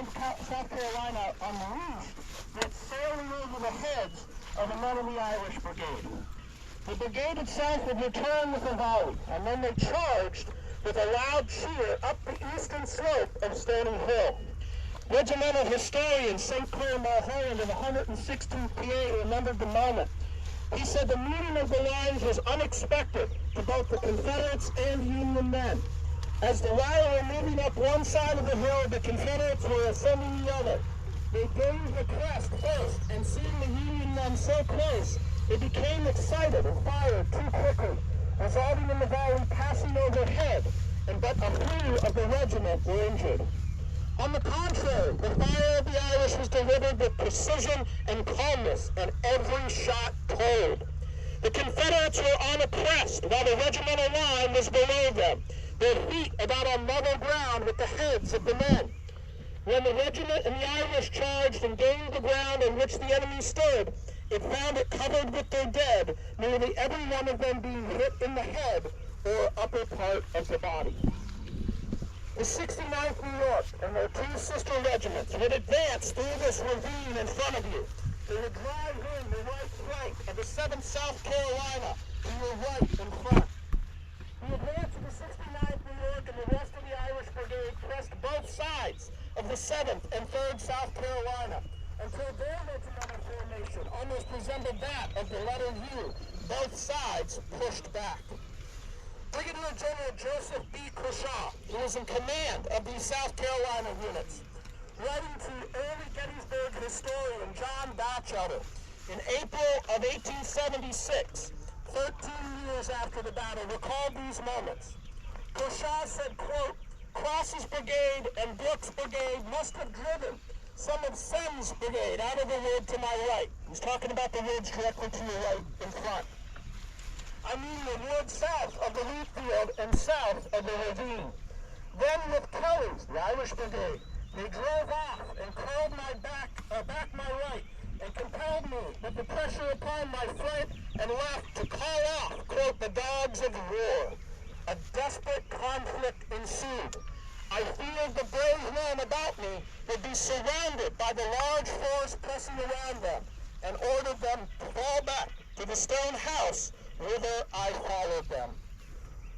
7th South Carolina unleashed went sailing over the heads of the men of the Irish Brigade. The brigade itself would return with a volley, and then they charged with a loud cheer up the eastern slope of Stony Hill. Regimental historian St. Clair Mulholland of the 116th PA remembered the moment. He said the meeting of the lines was unexpected to both the Confederates and Union men. As the line were moving up one side of the hill, the Confederates were ascending the other. They gained the crest first, and seeing the Union men so close, they became excited and fired too quickly, resulting in the volley passing overhead, and but a few of the regiment were injured. On the contrary, the fire of the Irish was delivered with precision and calmness, and every shot told. The Confederates were on a crest, while the regimental line was below them, their feet about on level ground with the heads of the men. When the regiment and the Irish charged and gained the ground on which the enemy stood, it found it covered with their dead, nearly every one of them being hit in the head or upper part of the body. The 69th New York and their two sister regiments would advance through this ravine in front of you. They would drive in the right flank of the 7th South Carolina to your right in front. The advance of the 69th New York and the rest of the Irish Brigade pressed both sides of the 7th and 3rd South Carolina until their regimental formation almost resembled that of the letter U. Both sides pushed back. Brigadier General Joseph B. Kershaw, who was in command of these South Carolina units, writing to early Gettysburg historian John Batchelder in April of 1876, 13 years after the battle, recalled these moments. Kershaw said, quote, "Cross's brigade and Brooks' brigade must have driven some of Semm's brigade out of the wood to my right." He's talking about the woods directly to your right in front. I mean the wood south of the Wheatfield and south of the ravine. Then with Kelly's, the Irish brigade, they drove off and curled my back my right, and compelled me with the pressure upon my flank and left to call off, quote, "the dogs of war." A desperate conflict ensued. I feared the brave men about me would be surrounded by the large force pressing around them, and ordered them to fall back to the stone house, whither I followed them.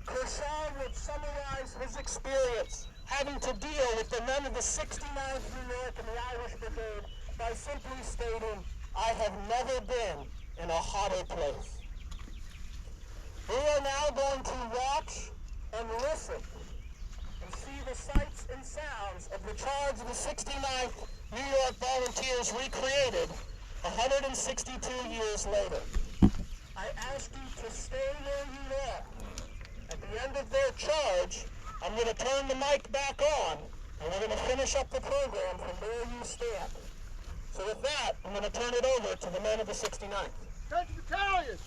Kershaw would summarize his experience having to deal with the men of the 69th New York and the Irish Brigade by simply stating, "I have never been in a hotter place." We are now going to watch and listen and see the sights and sounds of the charge of the 69th New York Volunteers recreated 162 years later. I ask you to stay where you are. At the end of their charge, I'm going to turn the mic back on, and we're going to finish up the program from where you stand. So with that, I'm going to turn it over to the men of the 69th. 10th Battalion,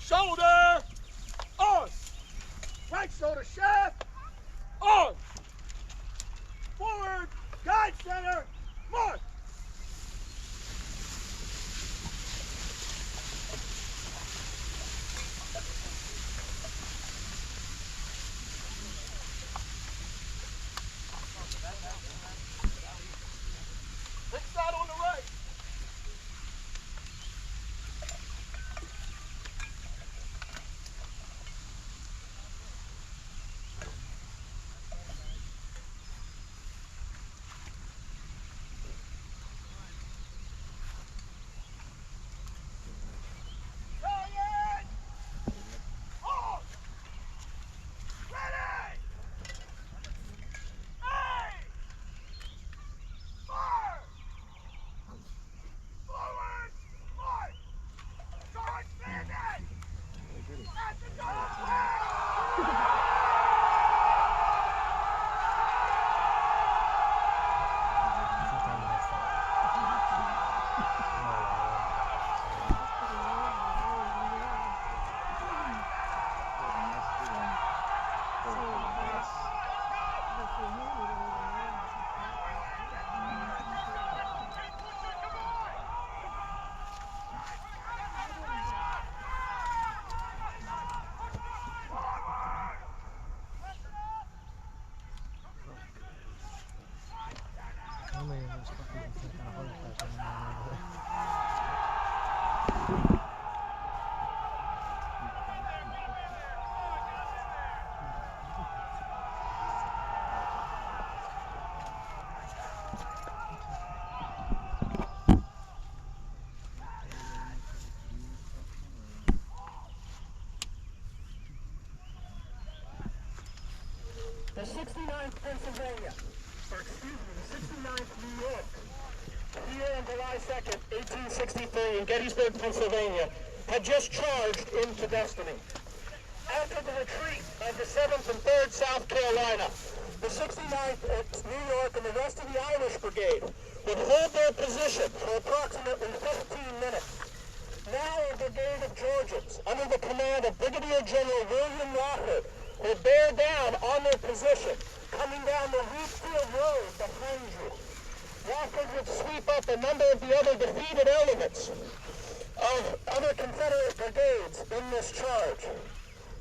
shoulder, on. Right shoulder shaft, on. Forward, guide center, march. Big side on the right. The 69th Pennsylvania, or excuse me, the 69th New York, here on July 2nd, 1863 in Gettysburg, Pennsylvania, had just charged into destiny. After the retreat of the 7th and 3rd South Carolina, the 69th New York and the rest of the Irish Brigade would hold their position for approximately 15 minutes. Now a brigade of Georgians, under the command of Brigadier General William Wofford, would bear down on their position, coming down the Wheatfield road behind you. Wofford would sweep up a number of the other defeated elements of other Confederate brigades in this charge.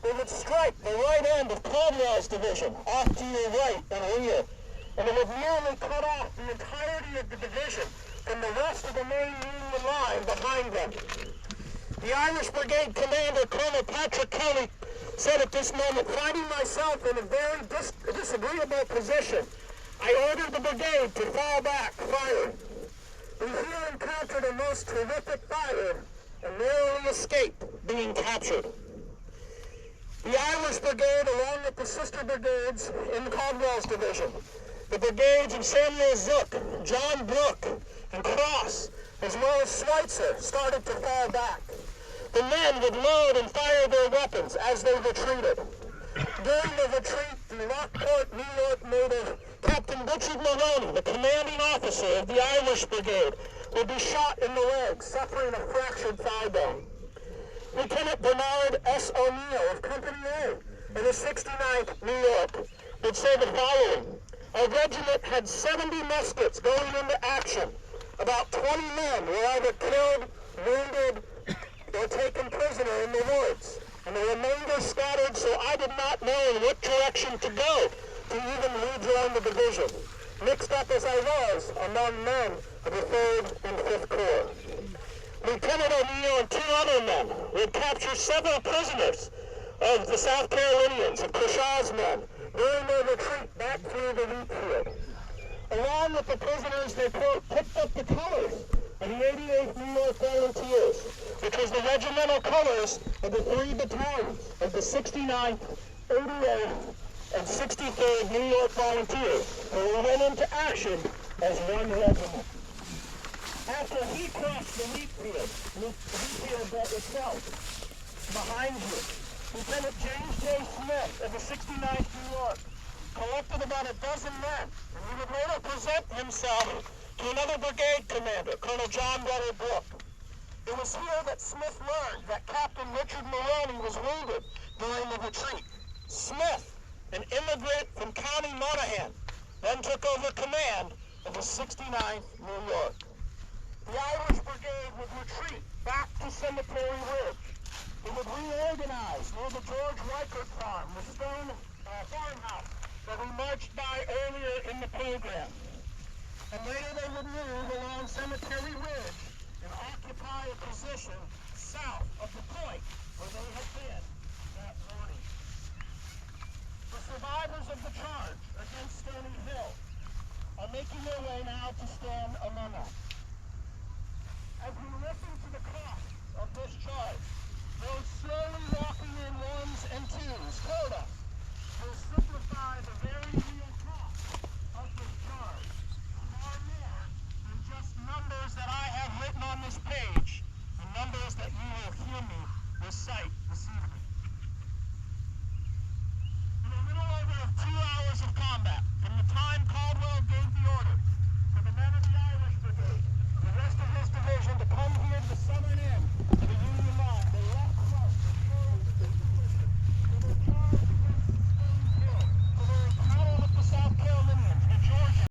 They would strike the right end of Caldwell's division, off to your right and rear, and it would nearly cut off the entirety of the division from the rest of the main Union line behind them. The Irish Brigade commander, Colonel Patrick Kelly, said at this moment, finding myself in a very disagreeable position, I ordered the brigade to fall back, firing. We here encountered a most terrific fire and narrowly escaped being captured. The Irish Brigade, along with the sister brigades in Caldwell's division, the brigades of Samuel Zook, John Brooke, and Cross, as well as Schweitzer, started to fall back. The men would load and fire their weapons as they retreated. During the retreat, the Lockport, New York native Captain Richard Maroney, the commanding officer of the Irish Brigade, would be shot in the leg, suffering a fractured thigh bone. Lieutenant Bernard S. O'Neill of Company A in the 69th New York would say the following: our regiment had 70 muskets going into action. About 20 men were either killed, wounded, or taken prisoner in the woods, and the remainder scattered, so I did not know in what direction to go to even rejoin the division, mixed up as I was among men of the 3rd and 5th Corps. Lieutenant O'Neill and 2 other men would capture several prisoners of the South Carolinians, of Kershaw's men, during their retreat back through the Wheatfield. Along with the prisoners, they picked up the colors of the 88th New York Volunteers, which was the regimental colors of the 3 battalions of the 69th, 88th, and 63rd New York Volunteers, who went into action as one regiment. After he crossed the Wheatfield itself, behind you, Lieutenant James J. Smith of the 69th New York collected about a dozen men, and he would later present himself to another brigade commander, Colonel John W. Brooke. It was here that Smith learned that Captain Richard Maroney was wounded during the retreat. Smith, an immigrant from County Monaghan, then took over command of the 69th New York. The Irish Brigade would retreat back to Cemetery Ridge. It would reorganize near the George Reichert farm, the stone farmhouse that we marched by earlier in the program. And later they would move along Cemetery Ridge and occupy a position south of the point where they had been that morning. The survivors of the charge against Stony Hill are making their way now to stand among